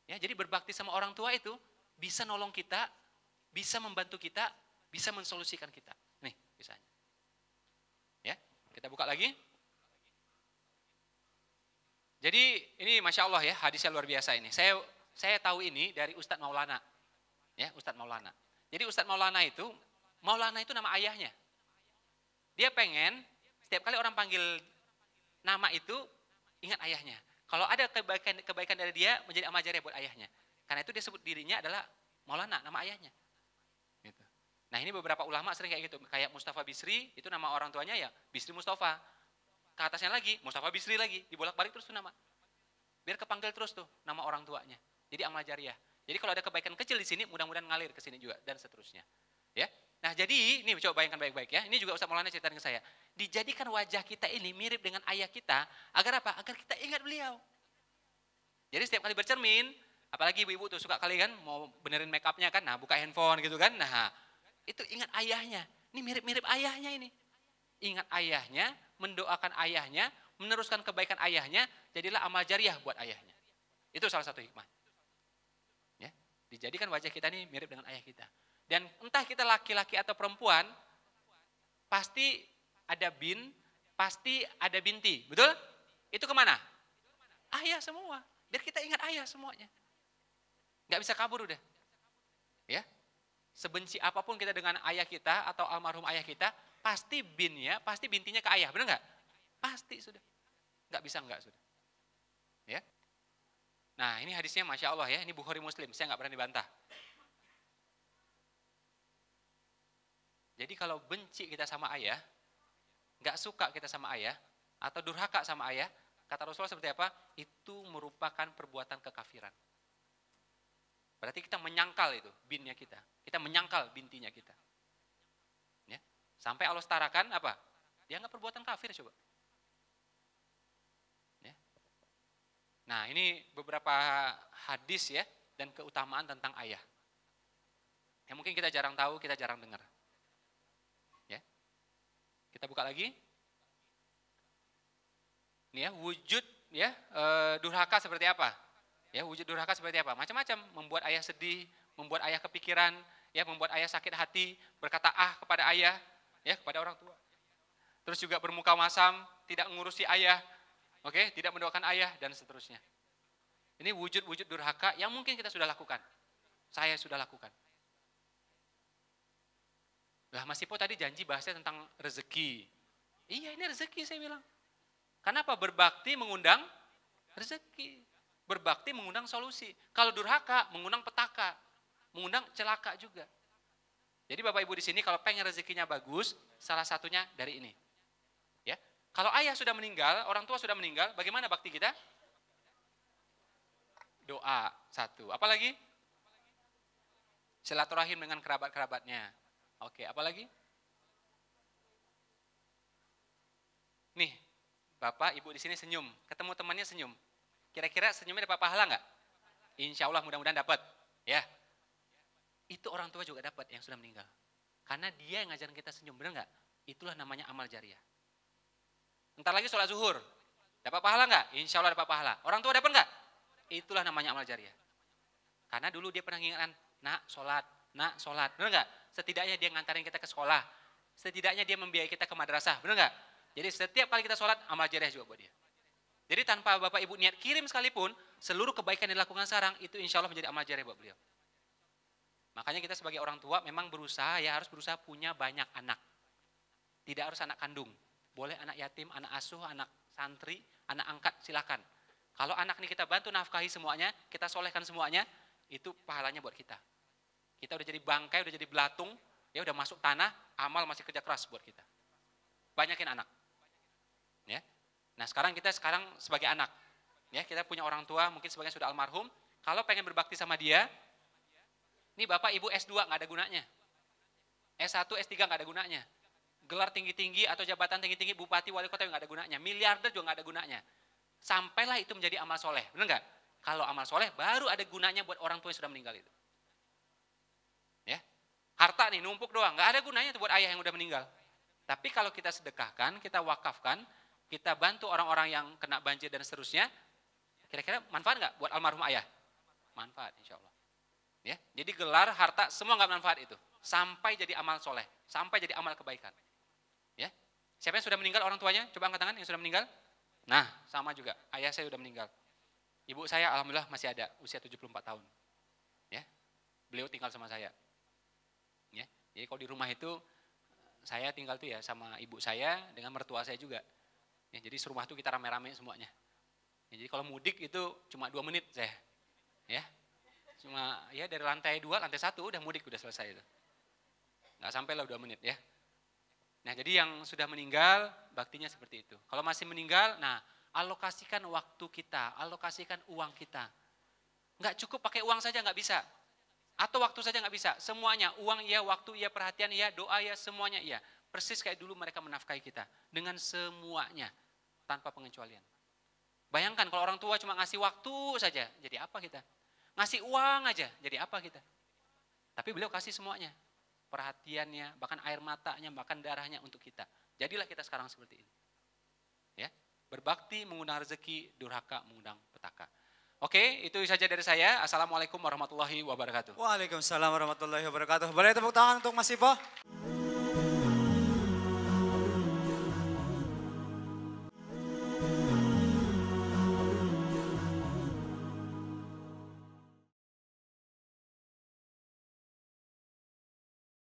Ya, jadi berbakti sama orang tua itu bisa nolong kita, bisa membantu kita, bisa mensolusikan kita. Nih, misalnya. Ya, kita buka lagi. Jadi ini Masya Allah ya, hadisnya luar biasa ini. Saya tahu ini dari Ustadz Maulana. Ya, Ustadz Maulana. Jadi Ustadz Maulana itu nama ayahnya. Dia pengen setiap kali orang panggil nama itu ingat ayahnya. Kalau ada kebaikan dari dia menjadi amal jariah buat ayahnya. Karena itu dia sebut dirinya adalah Maulana, nama ayahnya. Gitu. Nah ini beberapa ulama sering kayak gitu. Kayak Mustafa Bisri, itu nama orang tuanya ya Bisri Mustafa. Ke atasnya lagi, Mustafa Bisri lagi. Dibolak-balik terus tuh nama. Biar kepanggil terus tuh nama orang tuanya. Jadi amal jariah. Jadi kalau ada kebaikan kecil di sini, mudah-mudahan ngalir ke sini juga. Dan seterusnya. Ya. Nah jadi, ini coba bayangkan baik-baik ya. Ini juga Ustaz Maulana ceritain ke saya. Dijadikan wajah kita ini mirip dengan ayah kita. Agar apa? Agar kita ingat beliau. Jadi setiap kali bercermin, apalagi ibu-ibu tuh suka kali kan, mau benerin make upnya kan, nah buka handphone gitu kan. Nah itu ingat ayahnya. Ini mirip-mirip ayahnya ini. Ingat ayahnya, mendoakan ayahnya, meneruskan kebaikan ayahnya, jadilah amal jariah buat ayahnya. Itu salah satu hikmah. Ya. Dijadikan wajah kita ini mirip dengan ayah kita. Dan entah kita laki-laki atau perempuan, pasti ada bin, pasti ada binti. Betul? Itu kemana? Ayah semua. Biar kita ingat ayah semuanya. Nggak bisa kabur udah. Ya. Sebenci apapun kita dengan ayah kita atau almarhum ayah kita, pasti binnya, pasti bintinya ke ayah. Benar nggak? Pasti sudah. Nggak bisa nggak sudah. Ya. Nah ini hadisnya Masya Allah ya, ini Bukhari Muslim, saya nggak pernah dibantah. Jadi kalau benci kita sama ayah, nggak suka kita sama ayah, atau durhaka sama ayah, kata Rasulullah seperti apa? Itu merupakan perbuatan kekafiran. Berarti kita menyangkal itu, binnya kita. Kita menyangkal bintinya kita. Ya. Sampai Allah setarakan apa? Dia nggak perbuatan kafir coba. Ya. Nah ini beberapa hadis ya, dan keutamaan tentang ayah. Yang mungkin kita jarang tahu, kita jarang dengar. Ya. Kita buka lagi. Ini ya, wujud ya durhaka seperti apa? Ya, wujud durhaka seperti apa? Macam-macam, membuat ayah sedih, membuat ayah kepikiran, ya, membuat ayah sakit hati, berkata kepada ayah, ya, kepada orang tua. Terus juga bermuka masam, tidak mengurusi ayah, oke, tidak mendoakan ayah dan seterusnya. Ini wujud-wujud durhaka yang mungkin kita sudah lakukan. Saya sudah lakukan. Lah Mas Ipo tadi janji bahasnya tentang rezeki. Iya, ini rezeki saya bilang. Kenapa berbakti mengundang rezeki? Berbakti mengundang solusi. Kalau durhaka mengundang petaka, mengundang celaka juga. Jadi Bapak Ibu di sini kalau pengen rezekinya bagus, salah satunya dari ini. Ya. Kalau ayah sudah meninggal, orang tua sudah meninggal, bagaimana bakti kita? Doa satu. Apalagi? Silaturahim dengan kerabat-kerabatnya. Oke, apalagi? Nih, Bapak Ibu di sini senyum, ketemu temannya senyum. Kira-kira senyumnya dapat pahala nggak? Insya Allah mudah-mudahan dapat. Ya, itu orang tua juga dapat yang sudah meninggal. Karena dia yang ngajarin kita senyum, benar nggak? Itulah namanya amal jariah. Entar lagi sholat zuhur, dapat pahala nggak? Insya Allah dapat pahala. Orang tua dapat nggak? Itulah namanya amal jariah. Karena dulu dia pernah ngingetan, nak sholat, benar nggak? Setidaknya dia ngantarin kita ke sekolah, setidaknya dia membiayai kita ke madrasah, benar nggak? Jadi setiap kali kita sholat, amal jariah juga buat dia. Jadi tanpa Bapak Ibu niat kirim sekalipun, seluruh kebaikan yang dilakukan sekarang, itu insya Allah menjadi amal jariah buat beliau. Makanya kita sebagai orang tua memang berusaha, ya harus berusaha punya banyak anak. Tidak harus anak kandung. Boleh anak yatim, anak asuh, anak santri, anak angkat, silakan. Kalau anak ini kita bantu nafkahi semuanya, kita solehkan semuanya, itu pahalanya buat kita. Kita udah jadi bangkai, udah jadi belatung, ya udah masuk tanah, amal masih kerja keras buat kita. Banyakin anak. Ya. Nah sekarang kita sebagai anak, ya kita punya orang tua, mungkin sebagian sudah almarhum. Kalau pengen berbakti sama dia, ini Bapak Ibu S2 nggak ada gunanya, S1, S3 nggak ada gunanya, gelar tinggi-tinggi atau jabatan tinggi-tinggi bupati, wali kota nggak ada gunanya, miliarder juga nggak ada gunanya. Sampailah itu menjadi amal soleh, benar nggak? Kalau amal soleh baru ada gunanya buat orang tua yang sudah meninggal itu. Ya, harta nih numpuk doang, nggak ada gunanya itu buat ayah yang udah meninggal. Tapi kalau kita sedekahkan, kita wakafkan, kita bantu orang-orang yang kena banjir dan seterusnya, kira-kira manfaat nggak buat almarhum ayah? Manfaat insya Allah. Ya, jadi gelar, harta, semua nggak manfaat itu. Sampai jadi amal soleh, sampai jadi amal kebaikan. Ya, siapa yang sudah meninggal orang tuanya? Coba angkat tangan yang sudah meninggal. Nah, sama juga, ayah saya sudah meninggal. Ibu saya alhamdulillah masih ada, usia 74 tahun. Ya, beliau tinggal sama saya. Ya, jadi kalau di rumah itu, saya tinggal tuh ya sama ibu saya dengan mertua saya juga. Ya, jadi serumah tuh kita rame-rame semuanya. Ya, jadi kalau mudik itu cuma 2 menit saya. Ya. Cuma ya dari lantai 2, lantai 1 udah mudik udah selesai itu. Nggak sampai lah 2 menit ya. Nah, jadi yang sudah meninggal baktinya seperti itu. Kalau masih meninggal, nah alokasikan waktu kita, alokasikan uang kita. Nggak cukup pakai uang saja nggak bisa. Atau waktu saja nggak bisa. Semuanya, uang iya, waktu iya, perhatian iya, doa iya, semuanya iya. Persis kayak dulu mereka menafkahi kita. Dengan semuanya. Tanpa pengecualian. Bayangkan kalau orang tua cuma ngasih waktu saja. Jadi apa kita? Ngasih uang aja. Jadi apa kita? Tapi beliau kasih semuanya. Perhatiannya, bahkan air matanya, bahkan darahnya untuk kita. Jadilah kita sekarang seperti ini. Ya, berbakti mengundang rezeki, durhaka mengundang petaka. Oke, itu saja dari saya. Assalamualaikum warahmatullahi wabarakatuh. Waalaikumsalam warahmatullahi wabarakatuh. Boleh tepuk tangan untuk Mas Ipo?